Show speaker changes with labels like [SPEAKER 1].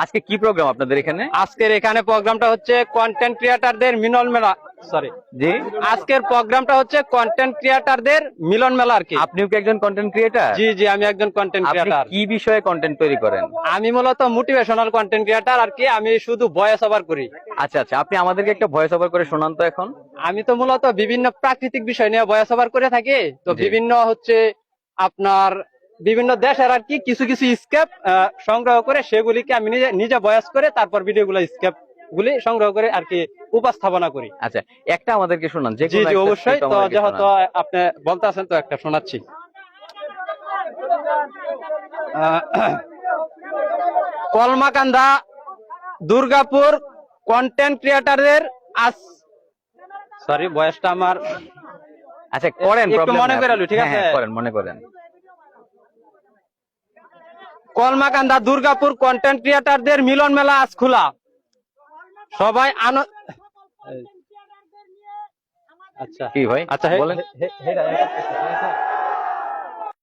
[SPEAKER 1] আজকে কি প্রোগ্রাম আপনাদের এখানে?
[SPEAKER 2] আজকের এখানে প্রোগ্রামটা হচ্ছে কন্টেন্ট ক্রিয়েটরদের মিলন মেলা। সরি,
[SPEAKER 1] জি,
[SPEAKER 2] আজকের প্রোগ্রামটা হচ্ছে কন্টেন্ট ক্রিয়েটরদের মিলন মেলা আর কি।
[SPEAKER 1] আপনিও কি একজন কন্টেন্ট ক্রিয়েটর?
[SPEAKER 2] জি জি, আমি একজন কন্টেন্ট
[SPEAKER 1] আপনি
[SPEAKER 2] ক্রিয়েটর।
[SPEAKER 1] কি বিষয়ে কন্টেন্ট তৈরি করেন?
[SPEAKER 2] আমি মূলত মোটিভেশনাল কন্টেন্ট ক্রিয়েটর আর কি। আমি শুধু ভয়েস ওভার করি।
[SPEAKER 1] আচ্ছা আচ্ছা, আপনি আমাদেরকে একটা ভয়েস ওভার করে শোনান তো এখন।
[SPEAKER 2] আমি তো মূলত বিভিন্ন প্রাকৃতিক বিষয় নিয়ে ভয়েস ওভার করে থাকি। তো
[SPEAKER 1] জি।
[SPEAKER 2] বিভিন্ন হচ্ছে আপনার বিভিন্ন দেশের আর কি কিছু কিছু স্কেপ সংগ্রহ করে সেগুলিকে আমি নিজে নিজে ভয়েস করে তারপর ভিডিওগুলো স্কেপ গুলি সংগ্রহ করে আর কি উপস্থাপনা করি।
[SPEAKER 1] আচ্ছা, একটা আমাদেরকে শোনান, যে
[SPEAKER 2] জি
[SPEAKER 1] কোনো
[SPEAKER 2] জি,
[SPEAKER 1] একটা
[SPEAKER 2] অবশ্যই।
[SPEAKER 1] script
[SPEAKER 2] তো
[SPEAKER 1] আমাদেরকে
[SPEAKER 2] যেহেতু
[SPEAKER 1] শোনান।
[SPEAKER 2] আপনি বলতে আছেন তো একটা শোনাচ্ছি। কলমাকান্দা দুর্গাপুর কন্টেন্ট ক্রিয়েটরদের আজ, সরি বয়সটা আমার
[SPEAKER 1] আচ্ছা করেন,
[SPEAKER 2] একটু
[SPEAKER 1] problem
[SPEAKER 2] মনে
[SPEAKER 1] নাই,
[SPEAKER 2] করে
[SPEAKER 1] আপনি-
[SPEAKER 2] লই, ঠিক
[SPEAKER 1] হ্যাঁ,
[SPEAKER 2] আছে?
[SPEAKER 1] হ্যাঁ, করেন, মনে করেন।
[SPEAKER 2] কলমাকান্দা দুর্গাপুর কন্টেন্ট ক্রিয়েটরদের মিলন মেলা আজ খোলা। সবাই আচ্ছা
[SPEAKER 1] কি ভাই
[SPEAKER 2] আচ্ছা,
[SPEAKER 1] বলেন।